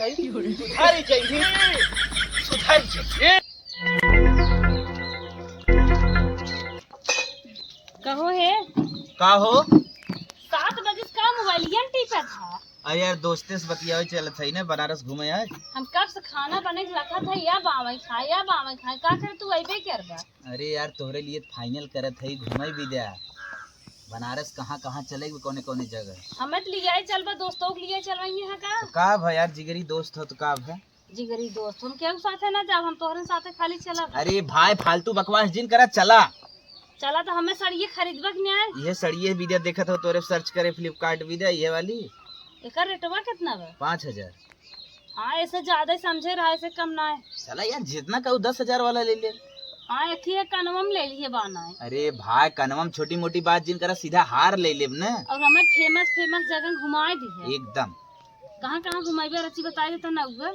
सुधारी चाहिए सुधारी चाहिए। कहो है का हो 7 बजे का मोबाइलियन टीपा था। अरे यार दोस्ते से बतियावे चलत है ना बनारस घूमे आज। हम कब से खाना बने के रखा था या बावई खाए का कर तू अबे कर बा। अरे यार तोहरे लिए फाइनल करत है घूमे भी दे बनारस कहाँ कहाँ चलेगी कौने कौने जगह। हमें तो लिया चलबा दोस्तों के लिए चलवाइए है का। तो का भा यार जिगरी दोस्त हो तो का भा। जिगरी दोस्त हम केहू साथे ना जाब हम तोहरे साथे खाली चला। अरे भाई फालतू बकवास जिन करा चला चला तो हमें सड़िए खरीदबा के नहीं। ये सड़िए वीडियो देखत हो तोरे सर्च करे फ्लिपकार्ट वीडियो ये वाली एकर रेटवा कितना बा? 5000। हाँ ऐसे ज्यादा समझे रहा ऐसे कम ना है। चला यार जितना कहू 10,000 वाला ले ले। हाँ एथी है कनवम ले लिए बाना है। अरे भाई कनवम छोटी मोटी बात जिन करा सीधा हार ले लेब ना। और हमें फेमस जगह घुमाए दी है। एकदम कहाँ कहाँ घुमाई रची बताए देता ना उगर।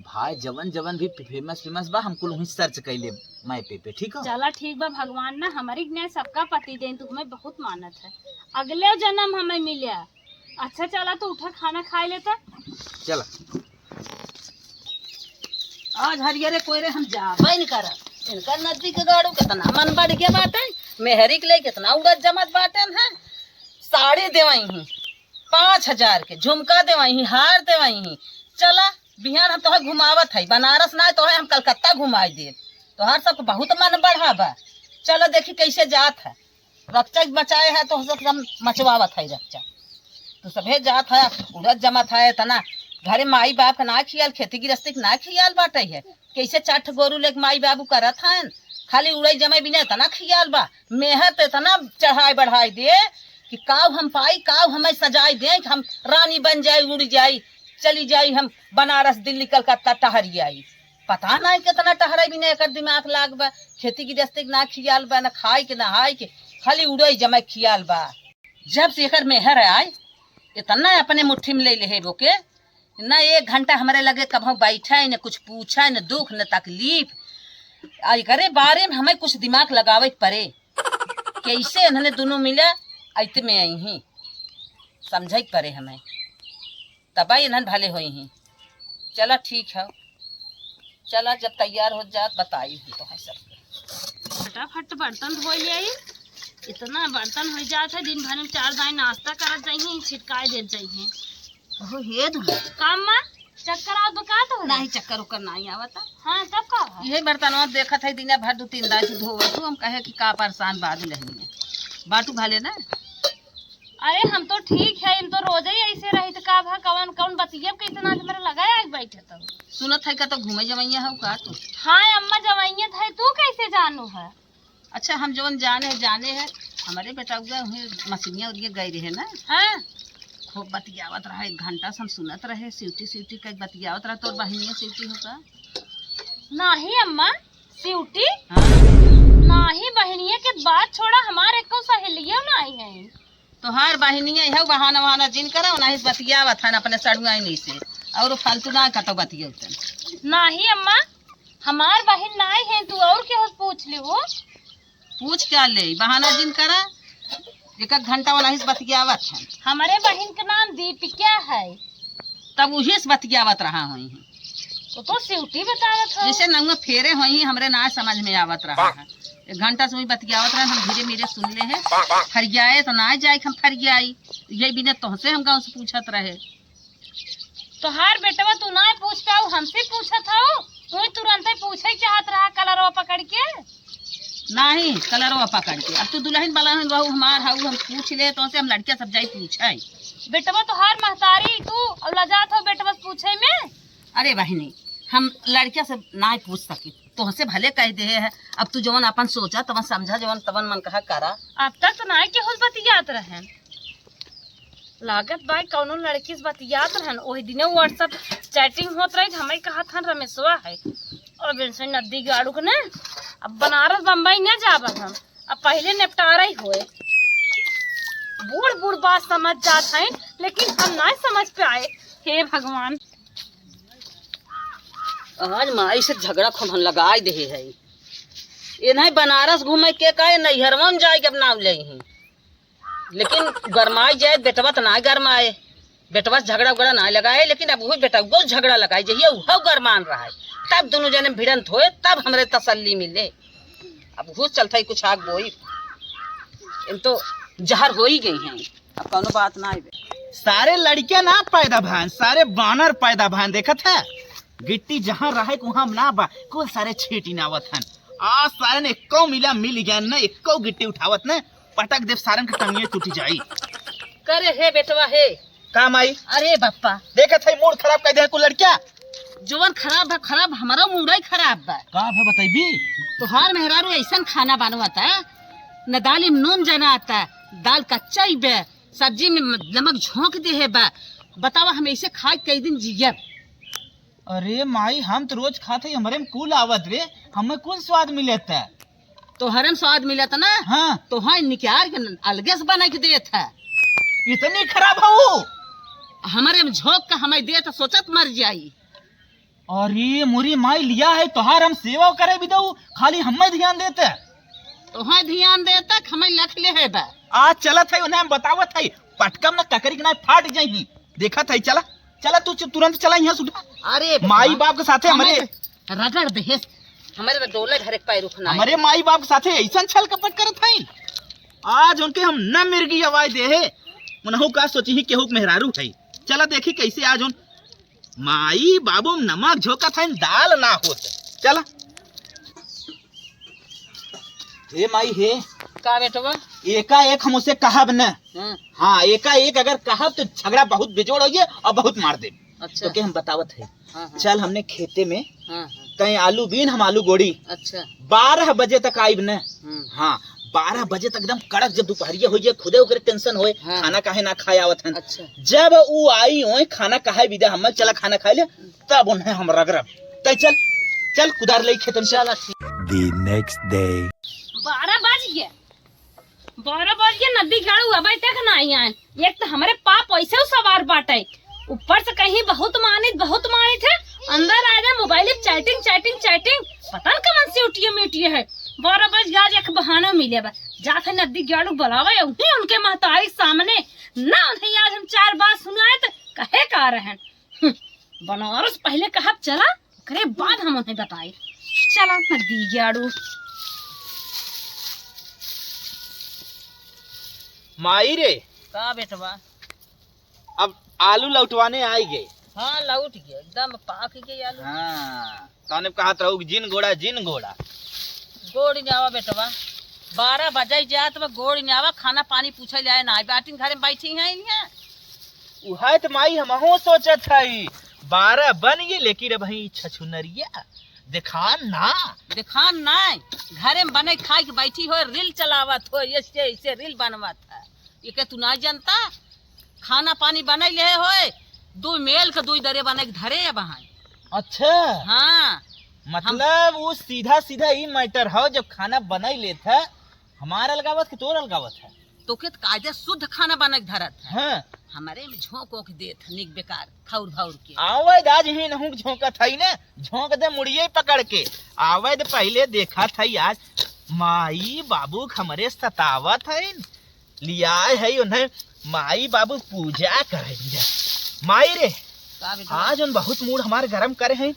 भाई जवन जवन भी फेमस बा हमको वहीं सर्च कर ले मैप पे ठीक है। चला ठीक बा भगवान ना हमारी ज्ञान सबका पति दे तू हमें बहुत मानत है। अगले जन्म हमें मिले। अच्छा चला तो उठा खाना खा लेता। चला आज हरियरे कोयरे हम जाबे नहीं कर इनका नजदीक गाड़ू कितना मन बढ़ गया बाटे मेहरी के लिए कितना उड़द जमत बाटे है। साड़ी देवाई ही 5000 के झुमका देवाई ही हार देवाई ही। चला बिहार हम तोहे घुमावत है बनारस ना तो हम कलकत्ता घुमाई दे तोहर सब बहुत मन बढ़ा बा। चलो देखी कैसे जात है रक्षा बचाए है तो सब मचवावत है रक्षा तो सभे जात है उड़द जमत है तना घरे माई बाप ना खियाल खेती गृहस्थी ना खियाल बाटे है। कैसे 4 गोरू लेके माई बाबू करत हैं खाली उड़ई जमे बिना तना खियाल बा मेहर ते तना चढ़ाई बढ़ाई दे कि काव हम पाई काव हमें सजाई दे कि हम रानी बन जाए उड़ जाई चली जाई हम बनारस दिल्ली कलकत्ता टहरी आई। पता नहीं कितना टहराई बिना एक दिमाग लाग बा खेती गृहस्थी ना खियाल बा ना खाए के नहाए के खाली उड़ई जमे खियाल बा। जब से एकर मेहर आए इतना अपने मुट्ठी में ले ले बोके न 1 घंटा हमारे लगे कभी बैठा है न कुछ पूछा है न दुख न तकलीफ आई करे बारे में हमें कुछ दिमाग लगावे पड़े कैसे इन्होंने दोनों मिला ऐते में आई ही समझ पड़े हमें तब इन्हन भले हुई ही। चला ठीक है चला जब तैयार हो जात बताई हूँ तो है सब फटाफट बर्तन धो ले आई। इतना बर्तन हो जाता है दिन भर में 4 दाई नाश्ता करत जाइए छिटकाए दे जाइए। ओहो हे दूल्हा काम मां चक्कर आवत बका तो नहीं चक्कर उक्कर नहीं आवता। हाँ तब का यही बर्तनवा देखत है दिन भर 2-3 दाई से धोवत हूँ हम कहे कि का परेशान बाद लही में बाटू भाले ना। अरे हम तो ठीक है हम तो रोज ही ऐसे रही तो का भा कौन कौन बतियब के इतना मेरा लगा आज बैठे तो सुनत है का तो घूमे जमैया है का तू। हाँ अम्मा जवाइयत है तू कैसे जानू है। अच्छा हम जवन जाने है हमारे बेटा मसीनिया उड़िए गए रहे ना। हाँ खूब बतियावत रहा 1 घंटा से हम सुनत रहे सीटी का बतियावत रहा। तोर बहिनिया सीटी होगा नहीं अम्मा सीटी हाँ? नहीं बहनिया के बात छोड़ा हमारे को सहेलियों नहीं है। तो हर बहिनिया है बहाना वहाना जिन करा नहीं बतियावत है अपने सड़ुआ नहीं से और फालतू ना का तो बतिया नहीं अम्मा हमार बहन नहीं है तू और क्या पूछ ली वो पूछ क्या ले बहाना जिन करा 1 घंटा वाला ही बतियावत है। हमारे बहन का नाम दीपिका है तब वही से बतियावत रहा हुई है तो सीटी बतावत हो। जैसे नंगा फेरे हुई हमरे ना समझ में आवत रहा है 1 घंटा से वही बतियावत रहे हम धीरे धीरे सुन ले हैं फरियाए तो ना जाए हम फरियाई यही बिना तुमसे हम गाँव से पूछत रहे। तो हर बेटवा तू ना पूछ पाऊ हमसे पूछत हो तू तुरंत ही पूछे चाहत रहा कलरवा पकड़ के नहीं कलरवा पकड़ के। अब तू दुल्हन बलहन बहू हमार हाउ हम पूछ ले तो से हम लड़कियां सब जाई पूछाई बेटवा तो हर महतारी तू और लजात हो बेटवा पूछे में। अरे बहिनी हम लड़कियां से ना पूछ सकी तो से भले कह दे है। अब तू जवन अपन सोचा तवन समझा जवन तवन मन कहा करा। अब तक तो ना के होल बतियात रहन लागत भाई कौनो लड़की से बतियात रहन ओही दिने व्हाट्सएप चैटिंग होत रही हमें कहा था रमेशवा है और इनसे नदी गाड़ू के ना अब बनारस बम्बई न जाबत हम अब पहले निपटारा ही होए। बूढ़ बात समझ जात है लेकिन हम ना समझ पे आए। हे भगवान आज माई से झगड़ा खूब लगाई दे है इन्हें बनारस घूमे के कहे नैहरवा में जाए के अपना ले ही लेकिन गरमाई जाए बेटवा तो ना गरमाए बेटवा से झगड़ा उगड़ा ना लगाए, लेकिन अब वो बेटा वो झगड़ा लगाए जहिए वो गरमान रहा है, तब दोनों जने भिड़ंत होए, तब हमरे तसल्ली मिले। अब वो चलता ही कुछ आग बोई, इन तो जहर हो ही गई हैं, अब कौनो बात ना है। सारे लड़कियां ना पैदा भान, सारे बानर पैदा भान, देखत है गिट्टी जहाँ रहे वहाँ ना बा, कुल सारे छीटी नावत हन। आज सारे ने एको मिला मिल गया न, एको गिट्टी उठावत न, पटक देव सारन के टंगिए टूटी जाई। करे हे बेटवा हे काम आई। अरे बप्पा देखत है मूड खराब कर दे कुल लड़किया। जुवन खराब है, खराब हमारा मूड ही खराब बा। का है बताइबी? तोहार मेहरारू ऐसा खाना बनवाता, न दाल में नून जना आता, दाल कच्चा ही बे, सब्जी में नमक झोंक दे है बा। बतावा हम ऐसे खाए कई दिन जियब? अरे माई हम तो रोज खाते ही, हमारे में कुल आवत रे, हमें कौन स्वाद मिलत है? तो हरम स्वाद मिलत ना। हाँ तो हाँ निकाल के अलगे से बना के देत है। इतनी खराब है वो? हमारे में झोंक के हमें दे तो सोचत मर जाई। अरे मोरी माई लिया है तोहार, हम सेवा करे भी दऊ, खाली हमें ध्यान देते। तो हाँ ध्यान देता हमें लख ले है बा। आज चलत है उन्हें हम बतावत है, पटकम न ककरी के ना फाट जाही। देखत है, चला चला तू तुरंत चला यहाँ सुधा। अरे माई बाप के साथे हमारे रगड़ दे, हमारे तो डोले घर एक पैर उठना। हमारे माई बाप के साथे ऐसा छल कपट करत है। आज उनके हम न मिर्गी आवाज दे है, उन्हों का सोची ही केहू मेहरारू है। चला देखी कैसे आज उन माई बाबू नमक झोंका था, दाल ना होत। चला हे माई हे का बेटवा एका एक हम उसे कहब न। हाँ, हाँ एका एक अगर कहब तो झगड़ा बहुत बिजोड़ हो गया और बहुत मार दे। अच्छा तो के हम बतावत है, हाँ, हाँ, चल हमने खेते में हाँ, कहीं आलू बीन, हम आलू गोड़ी अच्छा 12 बजे तक आइब न। हम्म, हाँ 12 बजे तक एकदम कड़क, जब दोपहरिया हो जाए खुदे ओकरे टेंशन होए, हाँ। खाना काहे ना खाए आवत हन। अच्छा जब वो आई होए खाना काहे विदा, हम चला खाना खाए ले, तब उन्हें हम रगरब। तय चल चल कुदार ले खेत में। चला ठीक। The next day. 12 बज गया, 12 बज गया, नदी गाड़ू अब तक ना आई आए। एक तो हमारे पाप ऐसे ही सवार बाटे, ऊपर से कहीं बहुत मानित है, अंदर आ जाए मोबाइल में चैटिंग चैटिंग चैटिंग, पता न कमन से उठिए है। 12 बज गया, आज एक बहाना मिले बा, जाते नदी गाड़ू बुलावे उनके महतारी सामने ना, उन्हें आज हम 4 बात सुनाए तो कहे का रहे बनारस पहले कहा चला, करे बाद हम उन्हें बताए। चला नदी गाड़ू। माई रे का बेटवा अब आलू लौटवाने आई गए। हाँ लौट गया, एकदम पाक गया आलू। हाँ तने कहा रहू जिन गोड़ा गोड़ जावा बेटवा, 12 बजे जात में गोड़ जावा, खाना पानी पूछे जाए ना, बाटिन घरे में बैठी है इन्हें। उहा तो माई हमहू सोचत है 12 बन गए, लेकिन भाई छछुनरिया दिखान ना घरे में बने खाए के बैठी हो, रील चलावत हो, ऐसे रील बनवत है। ये के तू ना जानता, खाना पानी बने ले होए, 2 मेल के 2 दरे बने के धरे है वहाँ। अच्छा हाँ मतलब वो सीधा सीधा ही मैटर है, जब खाना बना ही लेता है हमारा लगावत कि तोर लगावत है। तो के कायदे शुद्ध खाना बने के धरत है। हाँ हमारे में झोंक ओक देत निक बेकार खौर भाउर के। आवाज आज ही नहू झोंका था ही ना, झोंक दे मुड़िए पकड़ के। आवाज पहले देखा था आज माई बाबू हमरे सतावत है, लिया है उन्हें माई बाबू पूजा करे। माई रे का बेटा? आज उन बहुत मूड हमारे गरम करे हैं,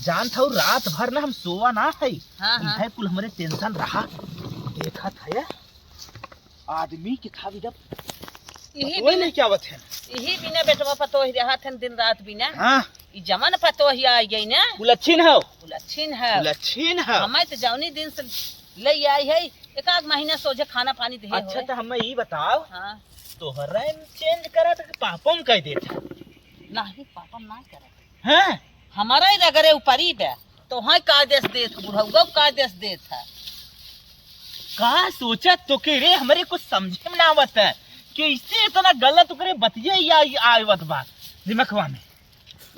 जान था रात भर ना हम सोवा ना है। हाँ, हाँ। इधर कुल हमारे टेंशन रहा, देखा था ये आदमी के था जब यही वही नहीं क्या बात है। यही बिना बेटवा पतो ही रहा थे दिन रात बिना। हाँ ई जमन पतो ही आई गई ना, उलच्छिन हो उलच्छिन है। उलच्छिन हो। हमें तो जौनी दिन से ले आई है, एक आध महीना सोचे खाना पानी दे। अच्छा तो हमें ये बताओ, हाँ तोहरा चेंज करा था पापम कह देता नहीं पापा ना करे, हैं? हमारा ही रगरे ऊपरी बे, तो हाँ का देश देत बुढ़ऊ का देश देत है। का सोचा तो के रे हमारे कुछ समझे में ना आवत है कि इससे इतना गलत करे बतिया या आवत बात दिमागवा में।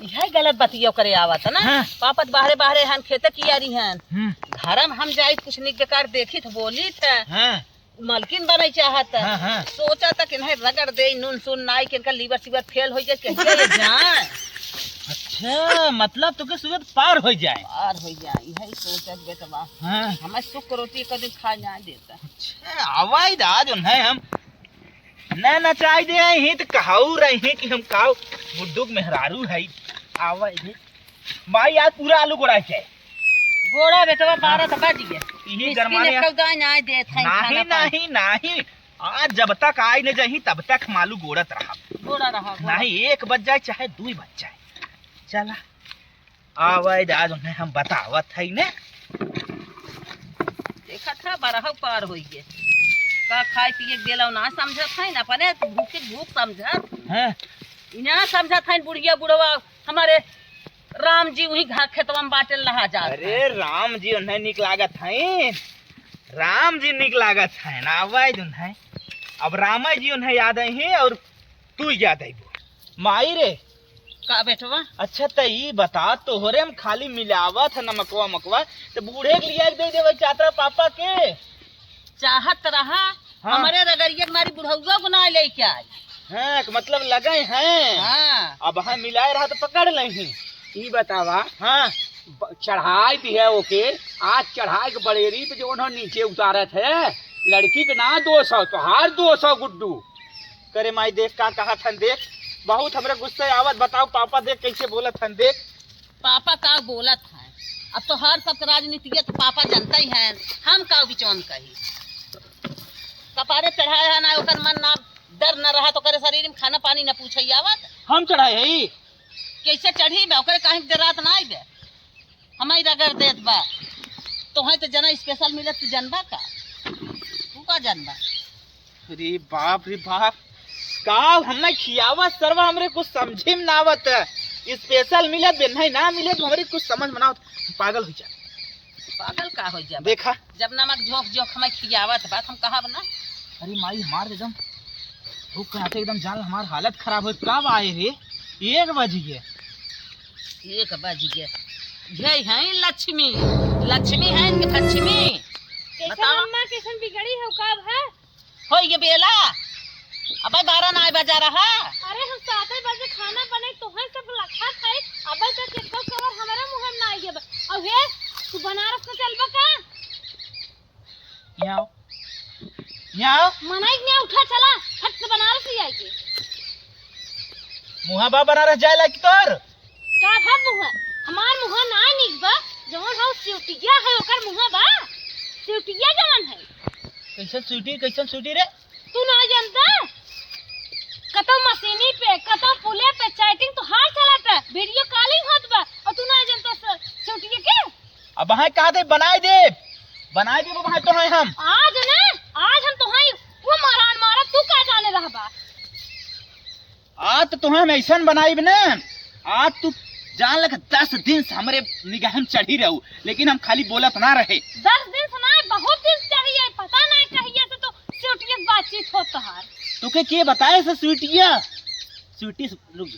यह गलत बतिया करे आवत है ना। हाँ। पापत बाहरे बाहरे हन खेते की यारी हन, हम्म, घर में हम जाए कुछ निक बेकार देखी तो बोली था हाँ मालकिन बने चाहत है। हाँ हाँ। सोचा था कि नहीं रगड़ दे नून सुन नाई के इनका लीवर सीवर फेल हो जाए कहिए ये जाए अच्छा मतलब तो के सूरत पार हो जाए। पार हो जाए, यही सोचत बेटवा। हाँ हमें सुख रोटी कभी खा जाए देता। अच्छा आवाज आज उन्हें हम न नचाई दे ही तो कहू रही कि हम काव गुड्डू के मेहरारू है आवा इधर माई आज पूरा आलू गोड़ा के गोड़ा बेटवा 12 तो बज गए यही गरमाने नहीं नहीं नहीं आज जब तक आई न जाही तब तक मालू गोड़त रहा गोड़ा रहा नहीं 1 बज जाए चाहे 2 बज जाए चला आवा आज उन्हें हम बतावत है ने देखा था 12 पार हो गए का खाए पिए गेला ना समझत है ना अपने भूखे भूख समझत हैं इना समझत है बुढ़िया बुढ़वा हमारे राम जी वही घर खेतवा में बाटल रहा जा अरे राम जी उन्हें निक लागत है राम जी निक लागत है ना आवाज उन्हें अब रामा जी उन्हें याद है और तू याद है माई रे का बेटवा अच्छा तो ये बता तो हो रे हम खाली मिलावत है नमकवा मकवा तो बूढ़े के लिए दे देवे चाहता पापा के चाहत रहा हाँ। हमारे रगड़िया हमारी बुढ़ौआ को ना लेके आई हाँ मतलब लगे हैं हाँ अब हाँ मिलाए रहा तो पकड़ लें ई बतावा हाँ चढ़ाई भी है ओके आज चढ़ाई के बड़ेरी पे जो उन्होंने नीचे उतारत है लड़की के ना 200 तो हार 200 गुड्डू करे माई देख का कहा थन देख बहुत हमरे गुस्से आवत बताओ पापा देख कैसे बोलत थन देख पापा का बोलत है अब तो हर सब राजनीति तो पापा जानता ही है हम का बिचौन कही कपारे चढ़ाए है ना ओकर मन ना डर न रहा तो करे शरीर में खाना पानी न पूछे आवत हम चढ़ाए है कैसे चढ़ी बा ओकरे काहे डरात ना आइबे हमारी रगड़ देत बा तो है तो जना स्पेशल मिलत तो जनबा का तू का जानबा अरे बाप का हमने खियावा सरवा हमरे कुछ समझे में ना आवत स्पेशल मिलत बे नहीं ना मिले तो हमरे कुछ समझ में ना आवत पागल हो जा पागल का हो जा देखा जब नमक झोंक झोंक हमें खियावत बात हम कहा बना अरे माई मार एकदम भूख कहते एकदम जान हमार हालत खराब हो कब आए रे 1 बज गए 1 बज गए यही है लक्ष्मी लक्ष्मी है इनके लक्ष्मी कैसे अम्मा कैसन बिगड़ी है कब है हो ये बेला अब 12 ना बजा रहा अरे हम 7 बजे खाना बने तो है सब लखा खाए अब तक एक कवर हमारा मुंह में ना आई है अब हे तू बनारस में चलबा का यहाँ मनाई ने उठा चला फट से बनारस ही आई के मुहा बा बनारस जाए ला कि तोर का है मुंह हमार मुंह ना निकबा जवन हाउ सिउटिया है ओकर मुंह बा सिउटिया जवन है कैसन सूटी रे तू ना जानता कतो मशीनी पे कतो पुले पे चैटिंग तो हाथ चलाता वीडियो कॉलिंग होत बा और तू ना जानता सिउटिया के अब वहाँ कहा दे बनाए दे वहाँ तो है हम आज हम तो हैं वो मारान मारा तू का जाने रहा बा आज तो हम ऐसा बनाई ना आज तू जान लग 10 दिन से हमारे निगाह में चढ़ी रहू लेकिन हम खाली बोलत ना रहे 10 दिन से ना बहुत दिन चाहिए पता नहीं कहिए से तो स्वीटिया बातचीत हो तहार तुके के बताए से स्वीटिया स्वीटी रुक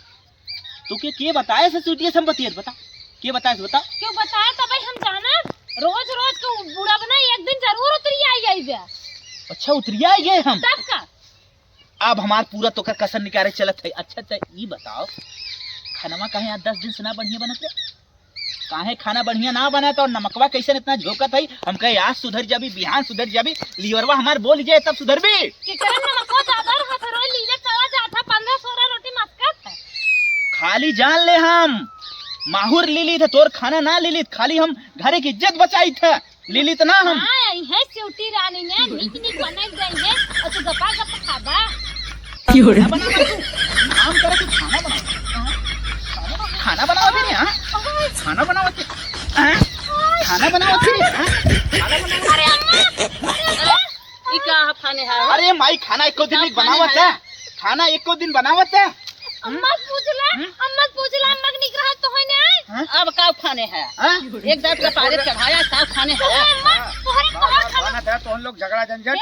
तुके के बताए से स्वीटिया से बतियत बता के बताए से बता क्यों बताया तब हम जाना रोज रोज को बूढ़ा बना एक दिन जरूर उतरी आई बे अच्छा उतरिया गए हम तब का अब हमार पूरा तोकर कसर निकाले चलत है अच्छा तो ये बताओ खाना कहे 10 दिन से ना बढ़िया बनत है काहे खाना बढ़िया ना बना तो नमकवा कैसे इतना झोंकत है हम कहे आज सुधर जाबी बिहान सुधर जाबी लीवरवा हमार बोल जाए तब सुधर भी कि करन नमकवा ज्यादा रहा था रोज लीजे चला जाता 15-16 रोटी मस्कत है खाली जान ले हम माहुर लीली थे तोर खाना ना लीली खाली हम घरे की इज्जत बचाई थे लीली तो ना हम हां है सिउटी रानी ने नीक नीक बनाई गई है और तू गपा गप खाबा नाम करे कि खाना बनाओ थे हां खाना बनाओ थे खाना बनाओ थे अरे अम्मा ई का खाने है अरे माई खाना एको दिन नहीं बनावत है खाना एको दिन बनावत है अम्मा पूछला अम्मा निकरा तो है ने अब का खाने है एक दांत का पारे चढ़ाया का खाने है अम्मा तोहरे कहां खाना था तो हम लोग झगड़ा झंझट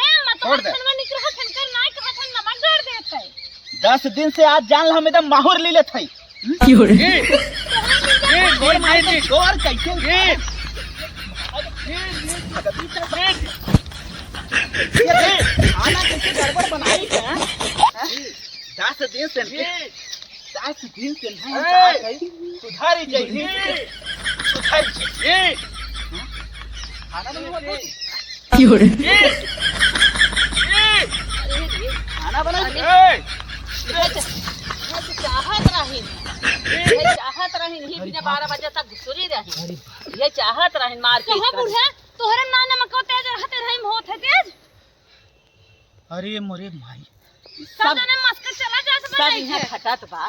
छोड़ दे निकरा खनकर ना कहा था नमक डाल देते 10 दिन से आज जान हम एकदम माहुर लीले थे गोर मार दे गोर कैसे खाना कैसे गड़बड़ बनाई है 10 दिन से सुधारी चाहिए खाना बनाओ खाना बना दिन दिन 12 बजे तक घुसुरी रही। ये चाहत रहे मार के कहाँ बूढ़ा तोहरे ना नमको तेज रहते रही होत है तेज अरे मोरे माई सब जने मस्कर चला जा सब सब यहाँ फटत बा।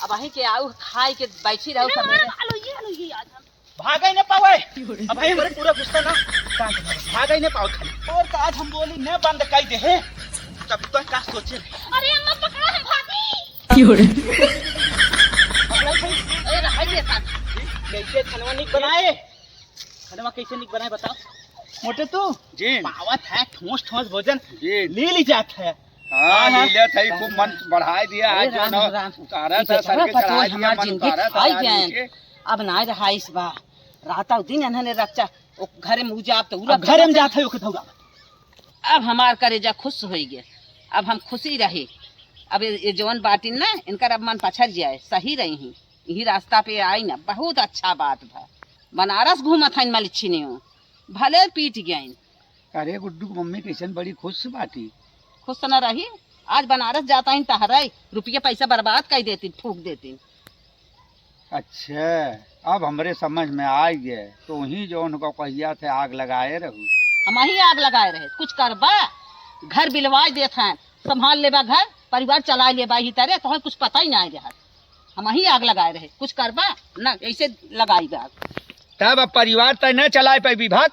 अब वहीं के आऊ खाई के बैठी रहो सब आलो ये आज हम भाग ही न पावे अब भाई हमारे पूरा गुस्सा ना भाग ही न पाओ खाली और का आज हम बोली न बंद कर दे है तब तो क्या सोचे अरे अम्मा पकड़ा हम भागी अरे रहा दे सा कैसे खनवा निक बनाए खनवा कैसे निक बनाए बताओ मोटे तू जी पावत है ठोस ठोस भोजन जी ले ली जात है हाँ लीला था खूब मन बढ़ाए दिया आज जो ना उतारा था सर के चढ़ा दिया मन उतारा था अब ना रहा इस बार राता दिन इन्होंने रक्षा घरे में उजाब तो अब घर में जात है ओके धौगा अब हमार करेजा खुश हो गया। अब हम खुशी रहे। अब ये जवन बाटिन ना इनका अब मन पछड़ जाए सही रही ही यही रास्ता पे आई ना बहुत अच्छा बात था। बनारस घूमत है मलिच्छी भले पीट गए। अरे गुड्डू की मम्मी कैसन बड़ी खुश बाटी खुश तो न रही आज बनारस जाता है तहरा रुपया पैसा बर्बाद कर देती फूक देती। अच्छा अब हमरे समझ में आ गए तो वही जो उनको कहिया थे आग लगाए रहू हम ही आग लगाए रहे कुछ करबा घर बिलवा देते हैं संभाल लेबा घर परिवार चला लेबा ही तरह तो कुछ पता ही नहीं रहा। हम ही आग लगाए रहे कुछ करबा ना ऐसे लगाई आग तब अब परिवार तय न चलाए पे विभाग